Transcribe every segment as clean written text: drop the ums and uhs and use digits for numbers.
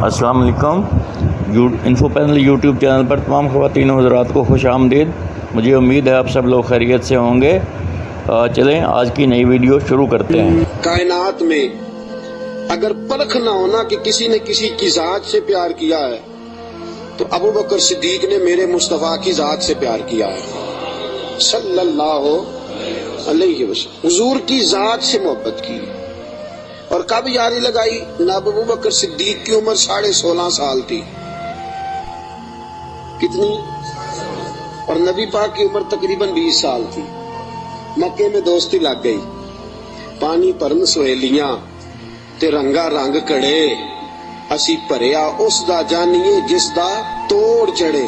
السلام علیکم. Info panel YouTube channel پر تمام خواتین و حضرات کو خوش آمدید. مجھے امید ہے آپ سب لوگ خیریت سے ہوں گے. چلیں آج کی نئی ویڈیو شروع کرتے ہیں. کائنات میں اگر پرکھ نہ ہونا کہ کسی نے کسی کی ذات سے پیار کیا ہے تو ابو بکر صدیق نے میرے مصطفیٰ کی ذات سے پیار کیا ہے صلی اللہ علیہ وسلم. حضور کی ذات سے محبت کی. اور کب یاری لگائی؟ جناب ابو بکر صدیق کی عمر 16.5 سال تھی. کتنی؟ اور نبی پاک کی عمر تقریباً 20 سال تھی. مکے میں دوستی لگ گئی. پانی پرن سہیلیاں تے رنگا رنگ کڑے اسی پریا اس دا جانیے جس دا توڑ چڑھے.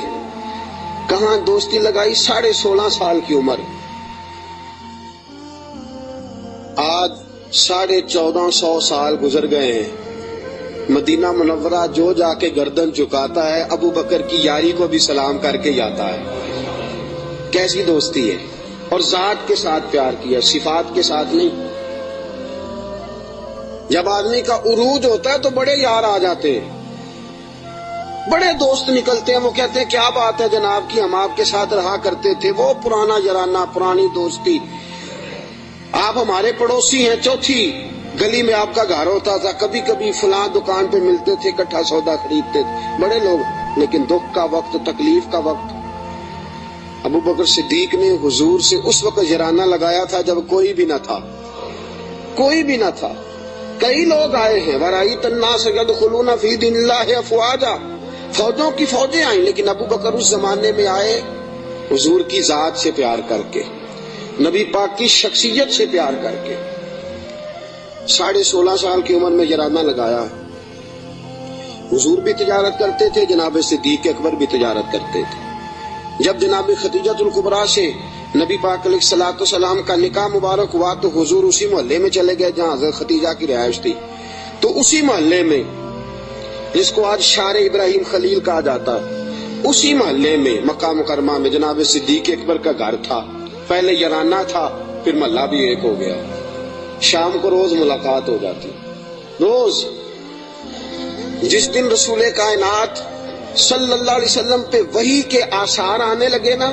کہاں دوستی لگائی؟ 16.5 سال کی عمر. آج 1450 سال گزر گئے ہیں. مدینہ منورہ جو جا کے گردن چکاتا ہے ابو بکر کی یاری کو بھی سلام کر کے جاتا ہے. کیسی دوستی ہے! اور ذات کے ساتھ پیار کیا، صفات کے ساتھ نہیں. جب آدمی کا عروج ہوتا ہے تو بڑے یار آ جاتے ہیں، بڑے دوست نکلتے ہیں. وہ کہتے ہیں کیا بات ہے جناب کی، ہم آپ کے ساتھ رہا کرتے تھے. وہ پرانا یارانہ، پرانی دوستی. آپ ہمارے پڑوسی ہیں، چوتھی گلی میں آپ کا گھر ہوتا تھا. کبھی کبھی فلاں دکان پہ ملتے تھے، اکٹھا سودا خریدتے تھے. بڑے لوگ. لیکن دکھ کا وقت، تکلیف کا وقت، ابو بکر صدیق نے حضور سے اس وقت یارانہ لگایا تھا جب کوئی بھی نہ تھا. کوئی بھی نہ تھا. کئی لوگ آئے ہیں، وَرَأَيْتَ النَّاسَ يَدْخُلُونَ فِي دِينِ اللَّهِ أَفْوَاجًا. فوجوں کی فوجیں آئیں، لیکن ابو بکر اس زمانے میں آئے حضور کی ذات سے پیار کر کے، نبی پاک کی شخصیت سے پیار کر کے. 16.5 سال کی عمر میں یارانہ لگایا. حضور بھی تجارت کرتے تھے، جناب صدیق اکبر بھی تجارت کرتے تھے. جب جناب خدیجہ الکبریٰ سے نبی پاک علیہ الصلوۃ والسلام کا نکاح مبارک ہوا تو حضور اسی محلے میں چلے گئے جہاں حضرت خدیجہ کی رہائش تھی. تو اسی محلے میں، جس کو آج شار ابراہیم خلیل کہا جاتا ہے، اسی محلے میں مکہ مکرمہ میں جناب صدیق اکبر کا گھر تھا. پہلے یارانہ تھا، پھر محلہ بھی ایک ہو گیا. شام کو روز ملاقات ہو جاتی، روز. جس دن رسول کائنات صلی اللہ علیہ وسلم پہ وحی کے آثار آنے لگے نا،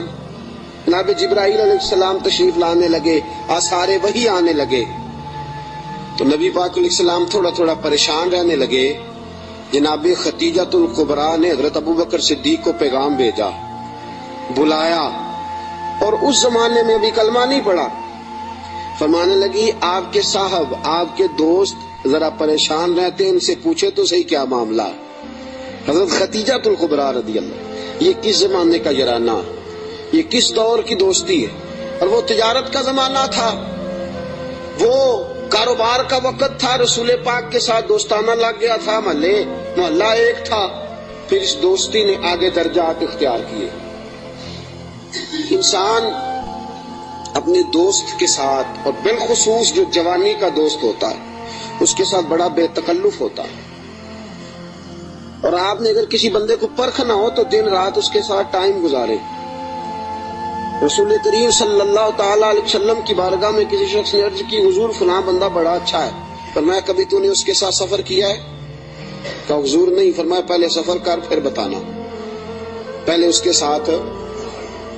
جناب جبرائیل علیہ السلام تشریف لانے لگے، آثار وحی آنے لگے، تو نبی پاک علیہ السلام تھوڑا تھوڑا پریشان رہنے لگے. جناب خدیجہ الکبریٰ نے حضرت ابو بکر صدیق کو پیغام بھیجا، بلایا. اور اس زمانے میں ابھی کلمہ نہیں پڑا. فرمانے لگی آپ کے صاحب، آپ کے دوست ذرا پریشان رہتے ہیں، ان سے پوچھے تو صحیح کیا معاملہ. حضرت خدیجہ الکبریٰ رضی اللہ، یہ کس زمانے کا یارانہ، یہ کس دور کی دوستی ہے. اور وہ تجارت کا زمانہ تھا، وہ کاروبار کا وقت تھا. رسول پاک کے ساتھ دوستانہ لگ گیا تھا، محلہ ایک تھا. پھر اس دوستی نے آگے درجات اختیار کیے. انسان اپنے دوست کے ساتھ، اور بالخصوص جو جوانی کا دوست ہوتا ہے، اس کے ساتھ بڑا بے تکلف ہوتا ہے. اور آپ نے اگر کسی بندے کو پرکھ نہ ہو تو دن رات اس کے ساتھ ٹائم گزارے. رسول کریم صلی اللہ تعالیٰ علیہ وسلم کی بارگاہ میں کسی شخص نے عرض کی، حضور فلاں بندہ بڑا اچھا ہے. فرمایا کبھی تو نے اس کے ساتھ سفر کیا ہے؟ کہا حضور نہیں. فرمایا پہلے سفر کر پھر بتانا. پہلے اس کے ساتھ،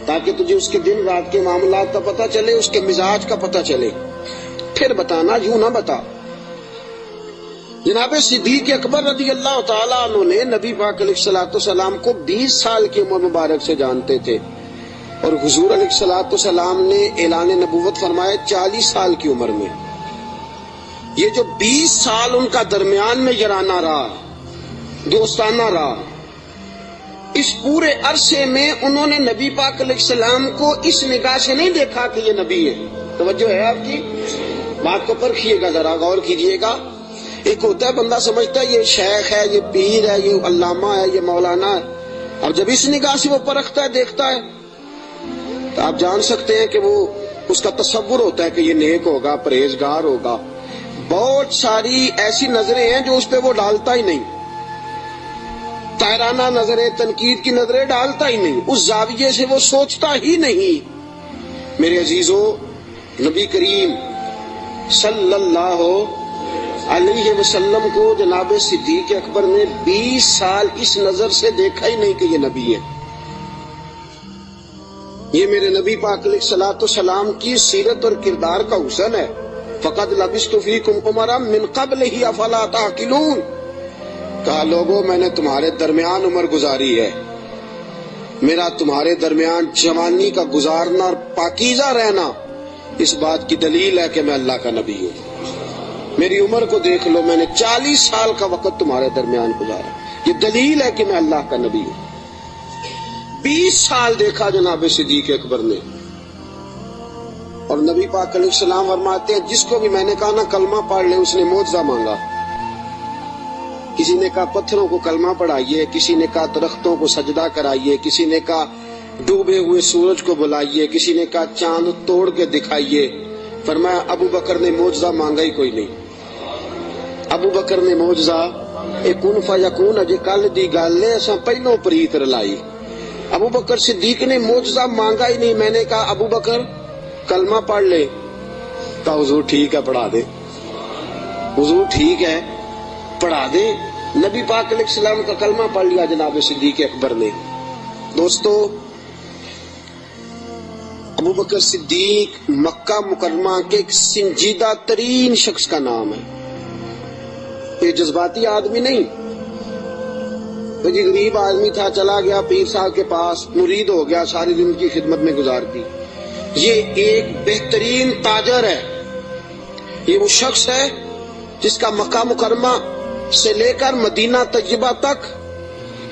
تاکہ تجھے اس کے دن رات کے معاملات کا پتہ چلے، اس کے مزاج کا پتہ چلے، پھر بتانا، یوں نہ بتا. جناب صدیق اکبر رضی اللہ تعالیٰ عنہ نے نبی پاک علیہ الصلوۃ والسلام کو 20 سال کی عمر مبارک سے جانتے تھے، اور حضور علیہ الصلوۃ والسلام نے اعلان نبوت فرمایا 40 سال کی عمر میں. یہ جو 20 سال ان کا درمیان میں یارانہ رہا، دوستانہ رہا، اس پورے عرصے میں انہوں نے نبی پاک علیہ السلام کو اس نگاہ سے نہیں دیکھا کہ یہ نبی ہے. توجہ ہے آپ کی بات کو پرکھیے گا، ذرا غور کیجیے گا. ایک ہوتا ہے بندہ سمجھتا ہے یہ شیخ ہے، یہ پیر ہے، یہ علامہ ہے، یہ مولانا ہے. اب جب اس نگاہ سے وہ پرکھتا ہے، دیکھتا ہے، تو آپ جان سکتے ہیں کہ وہ، اس کا تصور ہوتا ہے کہ یہ نیک ہوگا، پرہیزگار ہوگا. بہت ساری ایسی نظریں ہیں جو اس پہ وہ ڈالتا ہی نہیں، تائرانہ نظریں، تنقید کی نظریں ڈالتا ہی نہیں، اس زاویے سے وہ سوچتا ہی نہیں. میرے عزیزو، نبی کریم صلی اللہ علیہ وسلم کو جناب صدیق اکبر نے 20 سال اس نظر سے دیکھا ہی نہیں کہ یہ نبی ہے. یہ میرے نبی پاک علیہ الصلوۃ والسلام کی سیرت اور کردار کا حسن ہے. فقد لبثت فیکم عمرا من قبلہ افلا تعقلون. کہا لوگوں میں نے تمہارے درمیان عمر گزاری ہے، میرا تمہارے درمیان جوانی کا گزارنا اور پاکیزہ رہنا اس بات کی دلیل ہے کہ میں اللہ کا نبی ہوں. میری عمر کو دیکھ لو، میں نے 40 سال کا وقت تمہارے درمیان گزارا، یہ دلیل ہے کہ میں اللہ کا نبی ہوں. 20 سال دیکھا جناب صدیق اکبر نے. اور نبی پاک علیہ السلام فرماتے ہیں جس کو بھی میں نے کہا نا کلمہ پڑھ لے، اس نے معجزہ مانگا. کسی نے کہا پتھروں کو کلمہ پڑھائیے، کسی نے کہا درختوں کو سجدہ کرائیے، کسی نے کہا ڈوبے ہوئے سورج کو بلائیے، کسی نے کہا چاند توڑ کے دکھائیے. فرمایا ابو بکر نے معجزہ مانگا ہی کوئی نہیں. ابو بکر نے معجزہ کن فیکون اجے کل دی گل ہے، اساں پہلوں پریت رلائی. ابو بکر صدیق نے معجزہ مانگا ہی نہیں. میں نے کہا ابو بکر کلمہ پڑھ لے، کہا حضور ٹھیک ہے پڑھا دے، حضور ٹھیک ہے پڑھا دے. نبی پاک علیہ السلام کا کلمہ پڑھ لیا جناب صدیق اکبر نے. دوستو، ابو بکر صدیق مکہ مکرمہ کے ایک سنجیدہ ترین شخص کا نام ہے. یہ جذباتی آدمی نہیں، یہ غریب آدمی تھا، چلا گیا پیر صاحب کے پاس، مرید ہو گیا، ساری زندگی خدمت میں گزار دی. یہ ایک بہترین تاجر ہے. یہ وہ شخص ہے جس کا مکہ مکرمہ سے لے کر مدینہ طیبہ تک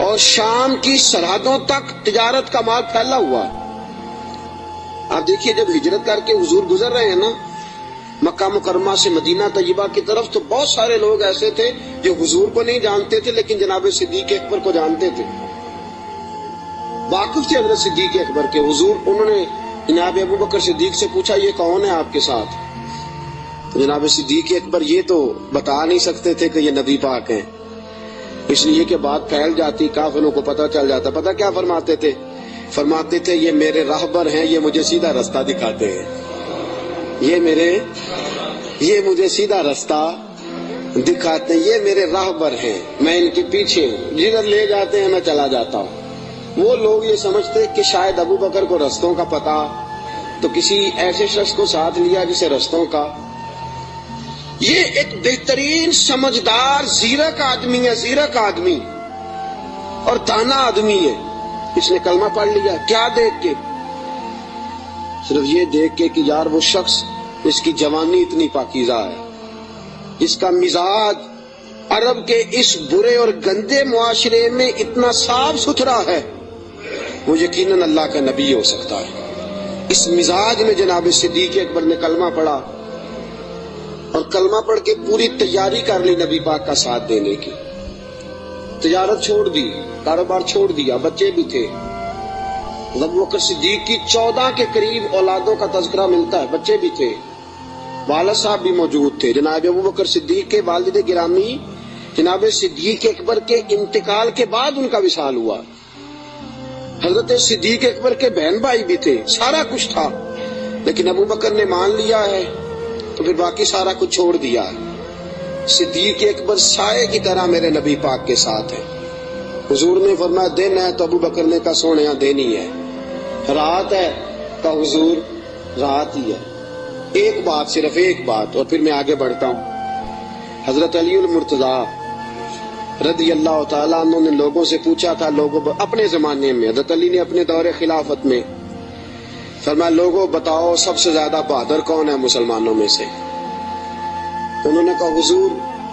اور شام کی سرحدوں تک تجارت کا مال پھیلا ہوا ہے. آپ دیکھیے جب ہجرت کر کے حضور گزر رہے ہیں نا مکہ مکرمہ سے مدینہ طیبہ کی طرف، تو بہت سارے لوگ ایسے تھے جو حضور کو نہیں جانتے تھے لیکن جناب صدیق اکبر کو جانتے تھے، واقف تھے حضرت صدیق اکبر کے. حضور انہوں نے جناب ابو بکر صدیق سے پوچھا یہ کون ہے آپ کے ساتھ؟ جناب صدیق اکبر یہ تو بتا نہیں سکتے تھے کہ یہ نبی پاک ہیں، اس لیے کہ بات پھیل جاتی، کافروں کو پتہ چل جاتا. پتہ کیا فرماتے تھے؟ فرماتے تھے یہ میرے راہبر ہیں، یہ مجھے سیدھا رستہ دکھاتے ہیں، یہ مجھے سیدھا رستہ دکھاتے ہیں، یہ میرے راہبر ہیں، میں ان کے پیچھے ہوں، جدھر لے جاتے ہیں میں چلا جاتا ہوں. وہ لوگ یہ سمجھتے کہ شاید ابو بکر کو رستوں کا پتہ، تو کسی ایسے شخص کو ساتھ لیا جسے رستوں کا. یہ ایک بہترین سمجھدار زیرک آدمی ہے، زیرک آدمی اور دانا آدمی ہے. اس نے کلمہ پڑھ لیا. کیا دیکھ کے؟ صرف یہ دیکھ کے کہ یار وہ شخص اس کی جوانی اتنی پاکیزہ ہے، اس کا مزاج عرب کے اس برے اور گندے معاشرے میں اتنا صاف ستھرا ہے، وہ یقیناً اللہ کا نبی ہو سکتا ہے. اس مزاج میں جناب صدیق اکبر نے کلمہ پڑھا اور کلمہ پڑھ کے پوری تیاری کر لی نبی پاک کا ساتھ دینے کی. تجارت چھوڑ دی، کاروبار چھوڑ دیا، بچے بھی تھے. ابو بکر صدیق کی 14 کے قریب اولادوں کا تذکرہ ملتا ہے، بچے بھی تھے، والد صاحب بھی موجود تھے. جناب ابو بکر صدیق کے والد گرامی جناب صدیق اکبر کے انتقال کے بعد ان کا وصال ہوا. حضرت صدیق اکبر کے بہن بھائی بھی تھے، سارا کچھ تھا، لیکن ابو بکر نے مان لیا ہے تو پھر باقی سارا کچھ چھوڑ دیا. صدیق اکبر سائے کی طرح میرے نبی پاک کے ساتھ ہے. حضور نے فرمایا دن ہے تو ابو بکر نے کہا سونے دن ہی ہے. رات ہے کہا حضور رات ہی ہے. ایک بات، صرف ایک بات، اور پھر میں آگے بڑھتا ہوں. حضرت علی المرتضیٰ رضی اللہ تعالیٰ عنہ نے لوگوں سے پوچھا تھا، لوگوں اپنے زمانے میں حضرت علی نے اپنے دور خلافت میں فرمایا لوگوں بتاؤ سب سے زیادہ بہادر کون ہے مسلمانوں میں سے؟ انہوں نے کہا حضور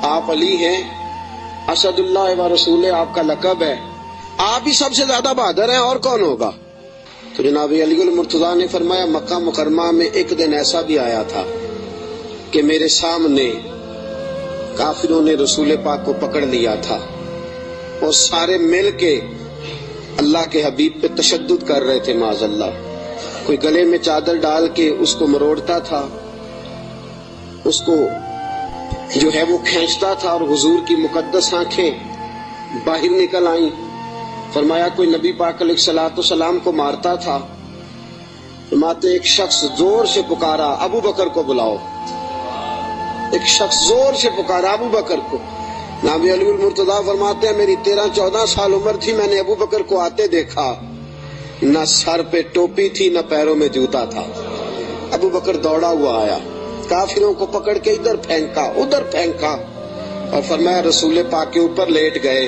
آپ علی ہیں، اسد اللہ و رسول آپ کا لقب ہے، آپ ہی سب سے زیادہ بہادر ہیں، اور کون ہوگا؟ تو جناب علی المرتضیٰ نے فرمایا مکہ مکرمہ میں ایک دن ایسا بھی آیا تھا کہ میرے سامنے کافروں نے رسول پاک کو پکڑ لیا تھا اور سارے مل کے اللہ کے حبیب پہ تشدد کر رہے تھے معاذ اللہ. کوئی گلے میں چادر ڈال کے اس کو مروڑتا تھا، اس کو جو ہے وہ کھینچتا تھا، اور حضور کی مقدس آنکھیں باہر نکل آئیں. فرمایا کوئی نبی پاک علیہ الصلوۃ والسلام کو مارتا تھا. فرماتے ایک شخص زور سے پکارا ابو بکر کو بلاؤ. ایک شخص زور سے پکارا ابو بکر کو. نابی علی المرتضیٰ فرماتے ہیں میری 13-14 سال عمر تھی, میں نے ابو بکر کو آتے دیکھا, نہ سر پہ ٹوپی تھی نہ پیروں میں جوتا تھا. ابو بکر دوڑا ہوا آیا, کافروں کو پکڑ کے ادھر پھینکا ادھر پھینکا اور فرمایا رسول پاک کے اوپر لیٹ گئے.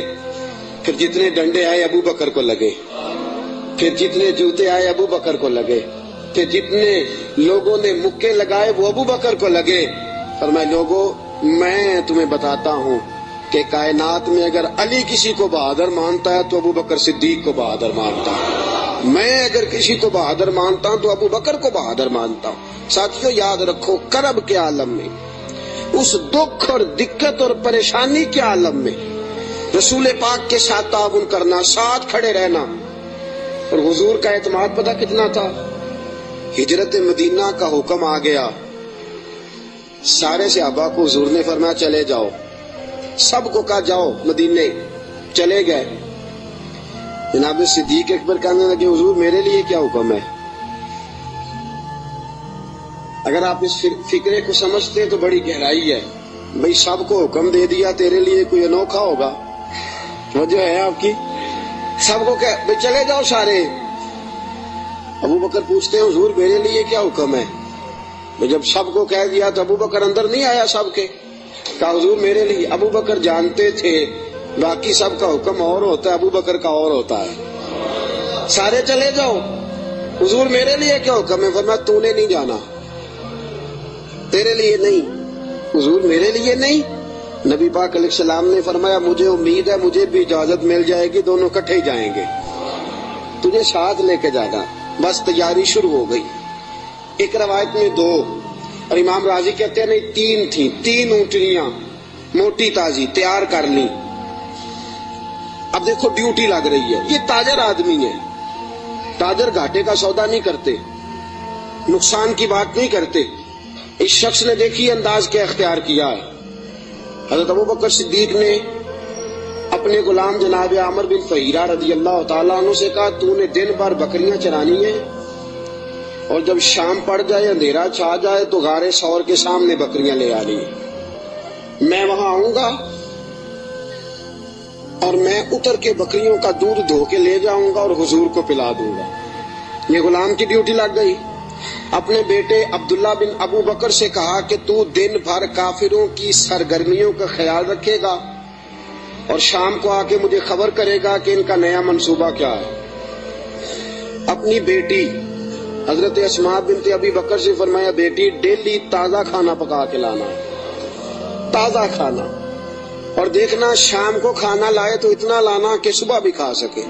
پھر جتنے ڈنڈے آئے ابو بکر کو لگے, پھر جتنے جوتے آئے ابو بکر کو لگے, پھر جتنے لوگوں نے مکے لگائے وہ ابو بکر کو لگے. فرمایا لوگوں میں تمہیں بتاتا ہوں کہ کائنات میں اگر علی کسی کو بہادر مانتا ہے تو ابو بکر صدیق کو بہادر مانتا ہے, میں اگر کسی کو بہادر مانتا ہوں تو ابو بکر کو بہادر مانتا ہوں. ساتھیوں یاد رکھو, کرب کے عالم میں, اس دکھ اور دقت اور پریشانی کے عالم میں رسول پاک کے ساتھ تعاون کرنا, ساتھ کھڑے رہنا. اور حضور کا اعتماد پتہ کتنا تھا؟ ہجرت مدینہ کا حکم آ گیا, سارے صحابہ کو حضور نے فرمایا چلے جاؤ, سب کو کہا جاؤ مدینے, چلے گئے. جناب صدیق اکبر کہنے لگے حضور میرے لیے کیا حکم ہے؟ اگر آپ اس فکرے کو سمجھتے تو بڑی گہرائی ہے. بھئی سب کو حکم دے دیا, تیرے لیے کوئی انوکھا ہوگا؟ وجہ ہے آپ کی, سب کو کہ بھئی چلے جاؤ سارے. ابو بکر پوچھتے ہیں حضور میرے لیے کیا حکم ہے؟ جب سب کو کہہ دیا تو ابو بکر اندر نہیں آیا سب کے, کہا حضور میرے لیے. ابو بکر جانتے تھے باقی سب کا حکم اور ہوتا ہے, ابو بکر کا اور ہوتا ہے. سارے چلے جاؤ, حضور میرے لیے کیا حکم ہے؟ فرمایا تو نے نہیں جانا, تیرے لیے نہیں. حضور میرے لیے نہیں. نبی پاک علیہ السلام نے فرمایا مجھے امید ہے مجھے بھی اجازت مل جائے گی, دونوں کٹھے ہی جائیں گے, تجھے ساتھ لے کے جانا. بس تیاری شروع ہو گئی. ایک روایت میں 2 اور امام راضی کہتے ہیں نہیں 3 تھیں, 3 اونٹنیاں موٹی تازی تیار کر لی. اب دیکھو ڈیوٹی لگ رہی ہے, یہ تاجر آدمی ہے, تاجر گھاٹے کا سودا نہیں کرتے, نقصان کی بات نہیں کرتے. اس شخص نے دیکھی انداز کیا اختیار کیا ہے. حضرت ابو بکر صدیق نے اپنے غلام جناب عامر بن فہیرہ رضی اللہ تعالیٰ عنہ سے کہا تو نے دن بھر بکریاں چرانی ہیں اور جب شام پڑ جائے اندھیرا چھا جائے تو غار ثور کے سامنے بکریاں لے آنی ہیں. میں وہاں آؤں گا اور میں اتر کے بکریوں کا دودھ دھو کے لے جاؤں گا اور حضور کو پلا دوں گا. یہ غلام کی ڈیوٹی لگ گئی. اپنے بیٹے عبداللہ بن ابو بکر سے کہا کہ تو دن بھر کافروں کی سرگرمیوں کا خیال رکھے گا اور شام کو آ کے مجھے خبر کرے گا کہ ان کا نیا منصوبہ کیا ہے. اپنی بیٹی حضرت اسماء بنت ابی بکر سے فرمایا بیٹی ڈیلی تازہ کھانا پکا کے لانا, تازہ کھانا, اور دیکھنا شام کو کھانا لائے تو اتنا لانا کہ صبح بھی کھا سکے.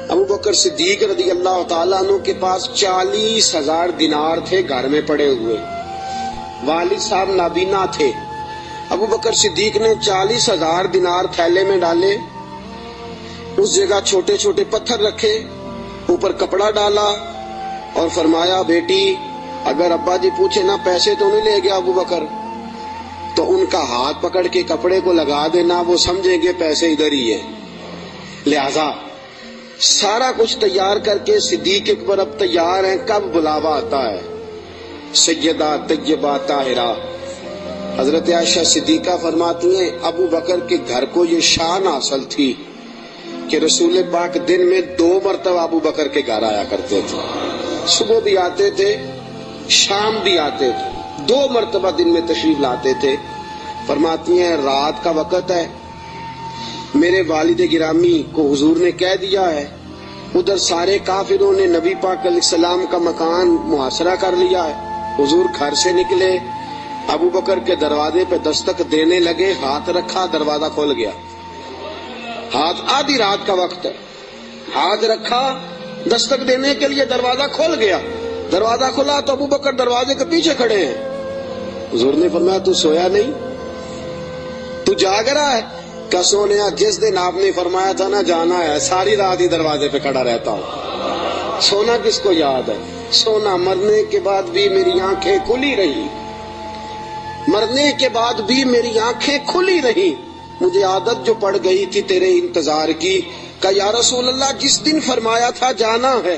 ابو بکر صدیق رضی اللہ تعالیٰ عنہ کے پاس 40,000 دینار تھے گھر میں پڑے ہوئے. والد صاحب نابینا تھے. ابو بکر صدیق نے 40,000 دینار تھیلے میں ڈالے, اس جگہ چھوٹے چھوٹے پتھر رکھے, اوپر کپڑا ڈالا اور فرمایا بیٹی اگر ابا جی پوچھے نا پیسے تو نہیں لے گیا ابو بکر, تو ان کا ہاتھ پکڑ کے کپڑے کو لگا دینا, وہ سمجھیں گے پیسے ادھر ہی ہیں. لہذا سارا کچھ تیار کر کے صدیق اکبر اب تیار ہیں, کب بلاوا آتا ہے. سیدہ طیبہ طاہرہ حضرت عائشہ صدیقہ فرماتی ہیں ابو بکر کے گھر کو یہ شان حاصل تھی کہ رسول پاک دن میں 2 مرتبہ ابو بکر کے گھر آیا کرتے تھے. صبح بھی آتے تھے, شام بھی آتے تھے, 2 مرتبہ دن میں تشریف لاتے تھے. فرماتی ہیں رات کا وقت ہے, میرے والد گرامی کو حضور نے کہہ دیا ہے, ادھر سارے کافروں نے نبی پاک علیہ السلام کا مکان محاصرہ کر لیا ہے. حضور گھر سے نکلے, ابو بکر کے دروازے پہ دستک دینے لگے, ہاتھ رکھا دروازہ کھول گیا. ہاتھ آدھی رات کا وقت ہے, ہاتھ رکھا دستک دینے کے لیے دروازہ کھول گیا. دروازہ کھلا تو ابو بکر دروازے کے پیچھے کھڑے ہیں. حضور نے فرمایا تو سویا نہیں, تو جاگ رہا ہے؟ کہ سونیا جس دن آپ نے فرمایا تھا نا جانا ہے ساری رات ہی دروازے پہ کھڑا رہتا ہوں. سونا کس کو یاد ہے؟ سونا مرنے کے بعد بھی میری آنکھیں کھلی رہی, مرنے کے بعد بھی میری آنکھیں کھلی رہی. مجھے عادت جو پڑ گئی تھی تیرے انتظار کی, کہ یا رسول اللہ جس دن فرمایا تھا جانا ہے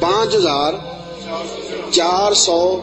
5400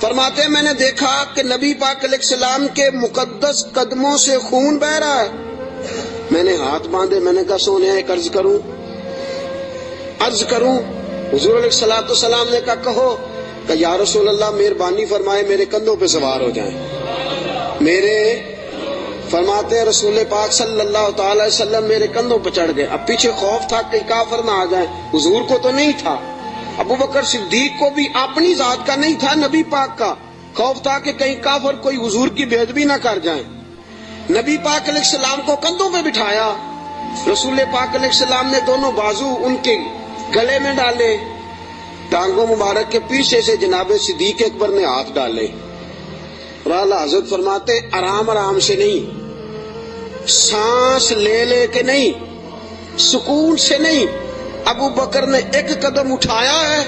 فرماتے ہیں میں نے دیکھا کہ نبی پاک علیہ السلام کے مقدس قدموں سے خون بہ رہا ہے. میں نے ہاتھ باندھے, میں نے کہا سونے ایک عرض کروں. حضور علیہ الصلوۃ والسلام نے کہا کہو. کہ یا رسول اللہ مہربانی فرمائے میرے کندھوں پہ سوار ہو جائیں. میرے فرماتے ہیں رسول پاک صلی اللہ تعالی علیہ وسلم میرے کندھوں پہ چڑھ گئے. اب پیچھے خوف تھا کہ کافر نہ آ جائیں. حضور کو تو نہیں تھا, ابو بکر صدیق کو بھی اپنی ذات کا نہیں تھا, نبی پاک کا خوف تھا کہ کہیں کافر کوئی حضور کی بے ادبی نہ کر جائیں. نبی پاک علیہ السلام کو کندھوں پہ بٹھایا. رسول پاک علیہ السلام نے دونوں بازو ان کے گلے میں ڈالے. ٹانگوں مبارک کے پیچھے سے جناب صدیق اکبر نے ہاتھ ڈالے. اور اعلیٰ حضرت فرماتے آرام آرام سے نہیں, سانس لے لے کے نہیں, سکون سے نہیں. ابو بکر نے ایک قدم اٹھایا ہے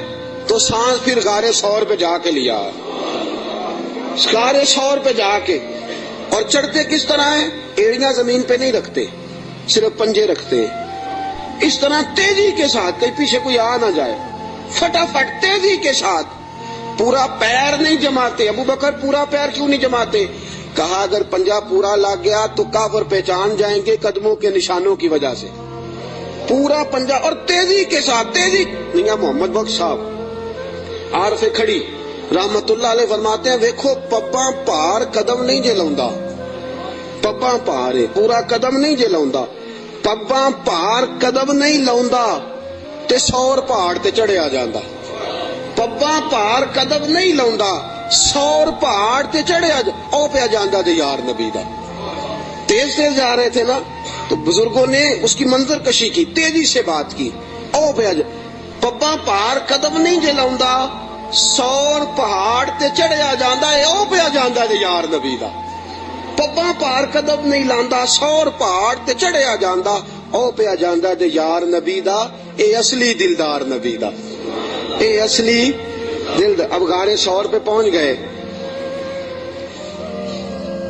تو سانس پھر غار ثور پہ جا کے لیا, غار ثور پہ جا کے. اور چڑھتے کس طرح ہیں؟ ایڑیاں زمین پہ نہیں رکھتے, صرف پنجے رکھتے ہیں. اس طرح تیزی کے ساتھ, کہیں پیچھے کوئی آ نہ جائے, فٹافٹ تیزی کے ساتھ. پورا پیر نہیں جماتے. ابو بکر پورا پیر کیوں نہیں جماتے؟ کہا اگر پنجہ پورا لگ گیا تو کافر پہچان جائیں گے قدموں کے نشانوں کی وجہ سے. پورا پنجہ اور تیزی کے ساتھ. تیزی میاں محمد بخش صاحب عارف کھڑی رحمت اللہ علیہ فرماتے ہیں ویکھو پپاں پار قدم نہیں جے لاؤندا. پپاں پار پورا قدم نہیں جے لاؤندا. پپاں پار قدم نہیں لاؤندا تے سور پہاڑ تے چڑھیا جاندا. پپاں پار قدم نہیں لاؤندا, سور پہاڑ تے چڑھیا او پیا جاندا تے یار نبی دا. تیز تیز جا رہے تھے نا تو بزرگوں نے اس کی منظر کشی کی, تیزی سے بات کی. او پیا پپاں پار قدم نہیں جے لاؤندا, سور پہاڑ تے چڑھیا جاندا اے او پیا جاندا تے یار نبی دا. پپاں پار قدم نہیں لاندا, سور پہاڑ تے چڑھیا جاندا او پیا جاندا تے یار نبی دا. اے اصلی دلدار نبی دا, اے اصلی دلدار. اب غار ثور پہ پہنچ گئے,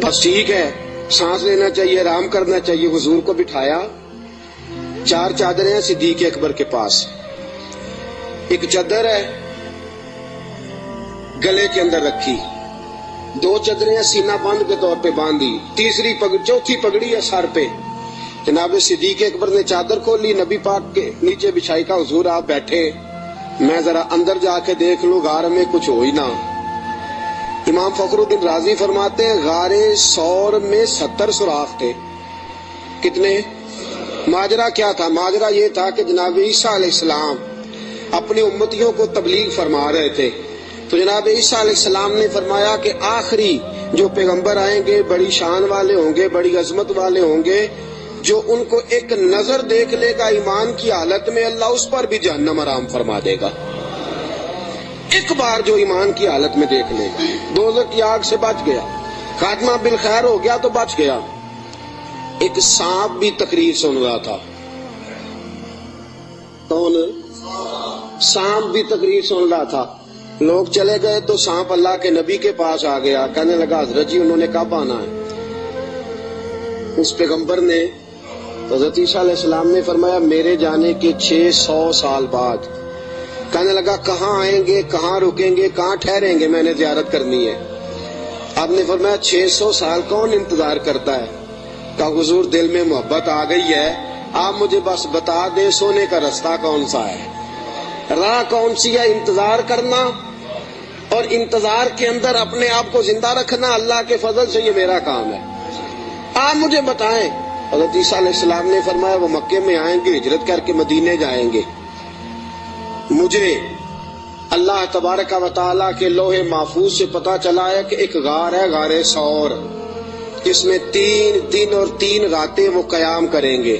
بس ٹھیک ہے, سانس لینا چاہیے, آرام کرنا چاہیے. حضور کو بٹھایا. 4 چادریں ہیں صدیق اکبر کے پاس. ایک چادر ہے گلے کے اندر رکھی, 2 چادریں سینہ بند کے طور پہ باندھی, چوتھی پگڑی ہے سر پہ. جناب صدیق اکبر نے چادر کھولی, نبی پاک کے نیچے بچھائی. کا حضور آپ بیٹھے, میں ذرا اندر جا کے دیکھ لوں غار میں کچھ ہو ہی نہ. امام فخر الدین رازی فرماتے ہیں غار ثور میں 70 سوراخ تھے. کتنے؟ ماجرا کیا تھا؟ ماجرا یہ تھا کہ جناب عیسیٰ علیہ السلام اپنی امتیوں کو تبلیغ فرما رہے تھے. تو جناب عیسیٰ علیہ السلام نے فرمایا کہ آخری جو پیغمبر آئیں گے بڑی شان والے ہوں گے, بڑی عظمت والے ہوں گے, جو ان کو ایک نظر دیکھ لے گا ایمان کی حالت میں اللہ اس پر بھی جہنم حرام فرما دے گا. ایک بار جو ایمان کی حالت میں دیکھ لے گا دوزخ کی آگ سے بچ گیا, خاتمہ بالخیر ہو گیا تو بچ گیا. ایک سانپ بھی تقریر سن رہا تھا. کون؟ سانپ بھی تقریر سن رہا تھا. لوگ چلے گئے تو سانپ اللہ کے نبی کے پاس آ گیا, کہنے لگا حضرت جی انہوں نے کب آنا ہے؟ اس پیغمبر نے حضرت عیسیٰ علیہ السلام نے فرمایا میرے جانے کے 600 سال بعد. کہنے لگا کہاں آئیں گے, کہاں رکیں گے, کہاں ٹھہریں گے, میں نے زیارت کرنی ہے. آپ نے فرمایا 600 سال کون انتظار کرتا ہے؟ کہا حضور دل میں محبت آ گئی ہے, آپ مجھے بس بتا دیں سونے کا رستہ کون سا ہے, راہ کون سی ہے. انتظار کرنا اور انتظار کے اندر اپنے آپ کو زندہ رکھنا اللہ کے فضل سے یہ میرا کام ہے, آپ مجھے بتائیں. حضرت عیسیٰ علیہ السلام نے فرمایا وہ مکے میں آئیں گے, ہجرت کر کے مدینے جائیں گے. مجھے اللہ تبارک و تعالیٰ کے لوح محفوظ سے پتا چلا ہے کہ ایک غار ہے غار ثور, اس میں 3 دن اور 3 راتیں وہ قیام کریں گے.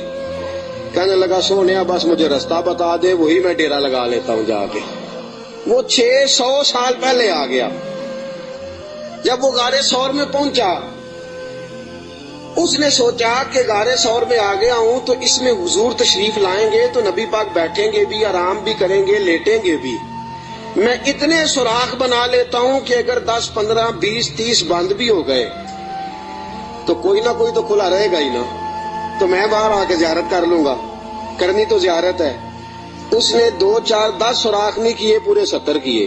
کہنے لگا سونیا بس مجھے رستہ بتا دے, وہی میں ڈیرا لگا لیتا ہوں جا کے. وہ 600 سال پہلے آ گیا. جب وہ غار ثور میں پہنچا اس نے سوچا کہ غار ثور میں آ گیا ہوں تو اس میں حضور تشریف لائیں گے تو نبی پاک بیٹھیں گے بھی, آرام بھی کریں گے, لیٹیں گے بھی. میں اتنے سوراخ بنا لیتا ہوں کہ اگر 10 15 20 30 بند بھی ہو گئے تو کوئی نہ کوئی تو کھلا رہے گا ہی نا, تو میں باہر آ کے زیارت کر لوں گا. کرنی تو زیارت ہے. اس نے 2 4 10 سوراخ نہیں کیے, پورے 70 کیے.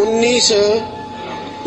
19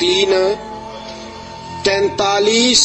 3 43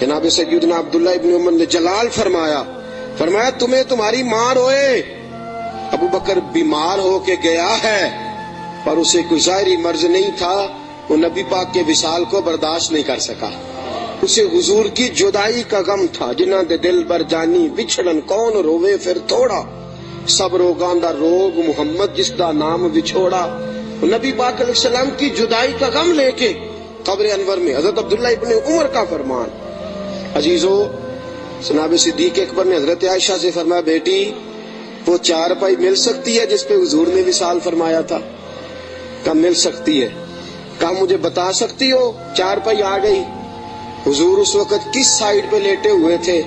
جناب سیدنا عبداللہ ابن عمر نے جلال فرمایا تمہیں تمہاری ماں روئے. ابو بکر بیمار ہو کے گیا ہے پر اسے کوئی ظاہری مرض نہیں تھا، وہ نبی پاک کے وصال کو برداشت نہیں کر سکا. اسے حضور کی جدائی کا غم تھا. جنہاں دے دل بر جانی بچھڑن کون روے پھر تھوڑا، سب روگاں دا روگ محمد جس دا نام بچھوڑا. نبی پاک علیہ السلام کی جدائی کا غم لے کے قبر انور میں حضرت عبداللہ ابن عمر کا فرمان. عزیزو، جناب صدیق اکبر نے حضرت عائشہ سے فرمایا بیٹی وہ چارپائی مل سکتی ہے جس پہ حضور نے وصال فرمایا تھا؟ کہا مل سکتی ہے. کہا مجھے بتا سکتی ہو؟ چارپائی آ گئی. حضور اس وقت کس سائیڈ پہ لیٹے ہوئے تھے؟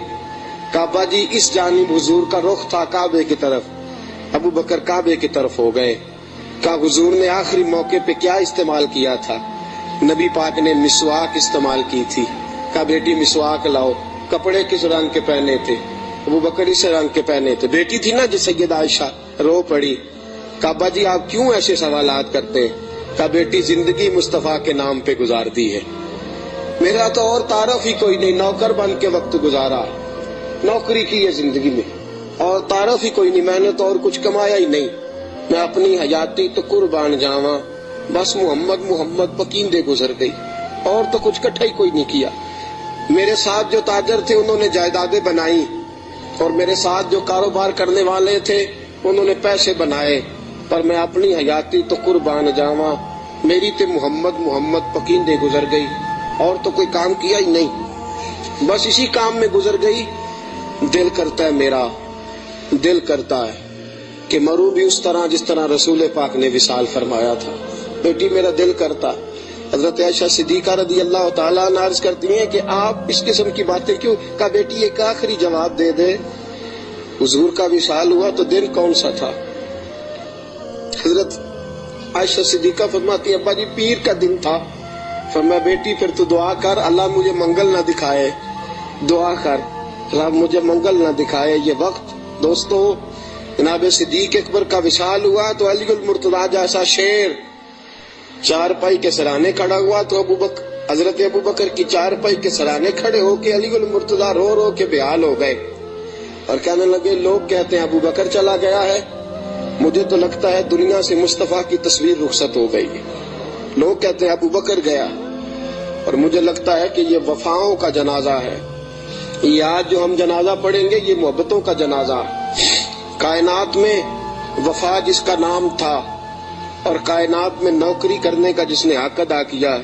کعبہ جی اس جانب حضور کا رخ تھا کعبے کی طرف. ابو بکر کعبے کی طرف ہو گئے. کہا حضور نے آخری موقع پہ کیا استعمال کیا تھا؟ نبی پاک نے مسواک استعمال کی تھی. کہا بیٹی مسواک لاؤ. کپڑے کس رنگ کے پہنے تھے؟ ابو بکر اس رنگ کے پہنے تھے. بیٹی تھی نا جس سیدہ عائشہ رو پڑی. کعبہ جی آپ کیوں ایسے سوالات کرتے ہیں؟ کہا بیٹی زندگی مصطفیٰ کے نام پہ گزار دی ہے. میرا تو اور تعارف ہی کوئی نہیں، نوکر بن کے وقت گزارا، نوکری کی ہے زندگی میں، اور تعارف ہی کوئی نہیں. میں نے تو اور کچھ کمایا ہی نہیں. میں اپنی حیاتی تو قربان جاواں، بس محمد محمد پکیندے گزر گئی، اور تو کچھ کٹھا ہی کوئی نہیں کیا. میرے ساتھ جو تاجر تھے انہوں نے جائیدادیں بنائی، اور میرے ساتھ جو کاروبار کرنے والے تھے انہوں نے پیسے بنائے، پر میں اپنی حیاتی تو قربان جاواں، میری تے محمد محمد پکیندے گزر گئی، اور تو کوئی کام کیا ہی نہیں، بس اسی کام میں گزر گئی. دل کرتا ہے، میرا دل کرتا ہے کہ مروں بھی اس طرح جس طرح رسول پاک نے وصال فرمایا تھا. بیٹی میرا دل کرتا. حضرت عائشہ صدیقہ رضی اللہ تعالیٰ عنہا عرض کرتی ہیں کہ آپ اس قسم کی باتیں کیوں؟ کہا بیٹی ایک آخری جواب دے دے، حضور کا وصال ہوا تو دن کون سا تھا؟ حضرت عائشہ صدیقہ فرماتی ابا جی پیر کا دن تھا. فرمایا بیٹی پھر تو دعا کر اللہ مجھے منگل نہ دکھائے، دعا کر اللہ مجھے منگل نہ دکھائے یہ وقت. دوستو، جناب صدیق اکبر کا وصال ہوا تو علی المرتضیٰ جیسا شیر چارپائی کے سرانے کھڑا ہوا، تو حضرت ابو بکر کی چارپائی کے سرانے کھڑے ہو کے علی المرتضیٰ رو رو کے بےحال ہو گئے اور کہنے لگے لوگ کہتے ہیں ابو بکر چلا گیا ہے، مجھے تو لگتا ہے دنیا سے مصطفیٰ کی تصویر رخصت ہو گئی ہے. لوگ کہتے ہیں ابو بکر گیا، اور مجھے لگتا ہے کہ یہ وفاؤں کا جنازہ ہے. یہ آج جو ہم جنازہ پڑھیں گے یہ محبتوں کا جنازہ. کائنات میں وفا جس کا نام تھا، اور کائنات میں نوکری کرنے کا جس نے حق ادا کیا،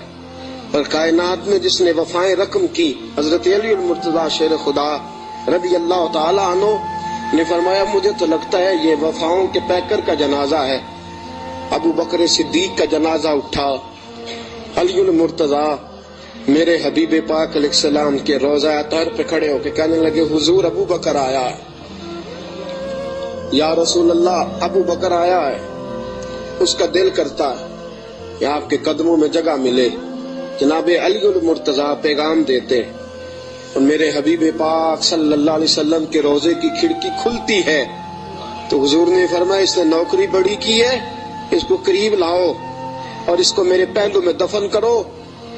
اور کائنات میں جس نے وفائیں رقم کی، حضرت علی المرتضیٰ شیر خدا رضی اللہ تعالی عنہ نے فرمایا مجھے تو لگتا ہے یہ وفاؤں کے پیکر کا جنازہ ہے. ابو بکر صدیق کا جنازہ اٹھا. علی المرتضیٰ میرے حبیب پاک علیہ السلام کے روضہ اطہر پہ کھڑے ہو کے کہنے لگے حضور ابو بکر آیا ہے، یا رسول اللہ ابو بکر آیا ہے. اس کا دل کرتا ہے کہ آپ کے قدموں میں جگہ ملے. جناب علی المرتضیٰ پیغام دیتے اور میرے حبیب پاک صلی اللہ علیہ وسلم کے روضے کی کھڑکی کھلتی ہے تو حضور نے فرمایا اس نے نوکری بڑی کی ہے، اس کو قریب لاؤ اور اس کو میرے پہلو میں دفن کرو.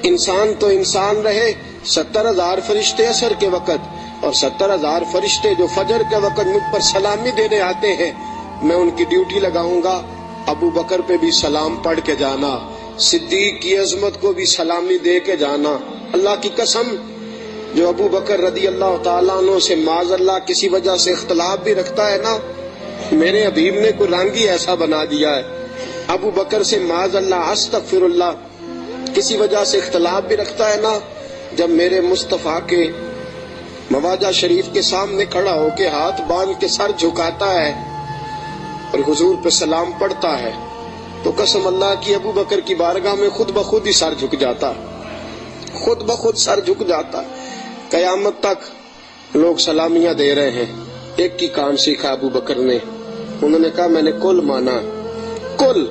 انسان تو انسان رہے، 70,000 فرشتے عصر کے وقت اور 70,000 فرشتے جو فجر کے وقت مجھ پر سلامی دینے آتے ہیں، میں ان کی ڈیوٹی لگاؤں گا. ابو بکر پہ بھی سلام پڑھ کے جانا، صدیق کی عظمت کو بھی سلامی دے کے جانا. اللہ کی قسم جو ابو بکر رضی اللہ تعالیٰ عنہ سے معاذ اللہ کسی وجہ سے اختلاف بھی رکھتا ہے نا، میرے حبیب نے کوئی رنگ ہی ایسا بنا دیا ہے. ابو بکر سے معاذ اللہ استغفر اللہ کسی وجہ سے اختلاف بھی رکھتا ہے نا، جب میرے مصطفیٰ کے مواجہ شریف کے سامنے کھڑا ہو کے ہاتھ باندھ کے سر جھکاتا ہے اور حضور پہ سلام پڑھتا ہے تو قسم اللہ کی ابو بکر کی بارگاہ میں خود بخود ہی سر جھک جاتا، خود بخود سر جھک جاتا. قیامت تک لوگ سلامیاں دے رہے ہیں. ایک کی کام سیکھا ابو بکر نے، انہوں نے کہا میں نے کل مانا، کل،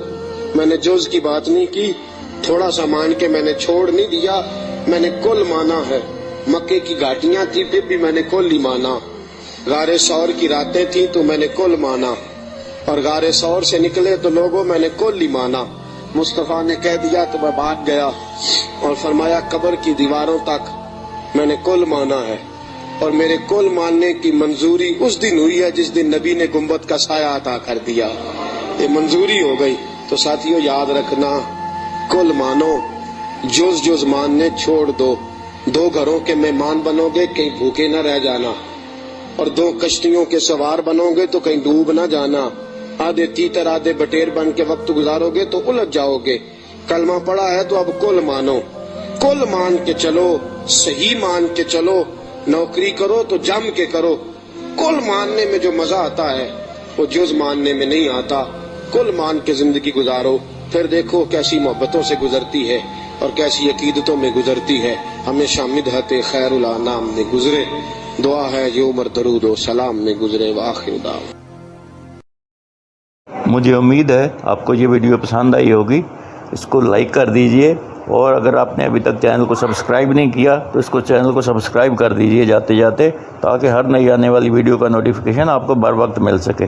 میں نے جز کی بات نہیں کی، تھوڑا سا مان کے میں نے چھوڑ نہیں دیا، میں نے کل مانا ہے. مکے کی گھاٹیاں تھی پھر بھی میں نے کل ہی مانا، غار ثور کی راتیں تھیں تو میں نے کل مانا، اور غار ثور سے نکلے تو لوگوں میں نے کل ہی مانا. مصطفیٰ نے کہہ دیا تو میں بھاگ گیا اور فرمایا قبر کی دیواروں تک میں نے کل مانا ہے، اور میرے کل ماننے کی منظوری اس دن ہوئی ہے جس دن نبی نے گنبد کا سایہ عطا کر دیا، یہ منظوری ہو گئی۔ تو ساتھیوں یاد رکھنا، کل مانو، جز جز ماننے چھوڑ دو۔ 2 گھروں کے مہمان بنو گے کہیں بھوکے نہ رہ جانا، اور 2 کشتیوں کے سوار بنو گے تو کہیں ڈوب نہ جانا۔ آدھے تیتر آدھے بٹیر بن کے وقت گزارو گے تو الجھ جاؤ گے۔ کلمہ پڑھا ہے تو اب کل مانو، کل مان کے چلو، صحیح مان کے چلو۔ نوکری کرو تو جم کے کرو۔ کل ماننے میں جو مزہ آتا ہے وہ جز ماننے میں نہیں آتا۔ کل مان کے زندگی گزارو، پھر دیکھو کیسی محبتوں سے گزرتی ہے اور کیسی عقیدتوں میں گزرتی ہے۔ ہمیشہ مدحت خیر الانام میں گزرے۔ دعا ہے یہ عمر درود و سلام میں گزرے۔ وآخر دعوانا۔ مجھے امید ہے آپ کو یہ ویڈیو پسند آئی ہوگی، اس کو لائک کر دیجئے، اور اگر آپ نے ابھی تک چینل کو سبسکرائب نہیں کیا تو اس کو چینل کو سبسکرائب کر دیجئے جاتے جاتے، تاکہ ہر نئی آنے والی ویڈیو کا نوٹیفیکیشن آپ کو بر وقت مل سکے۔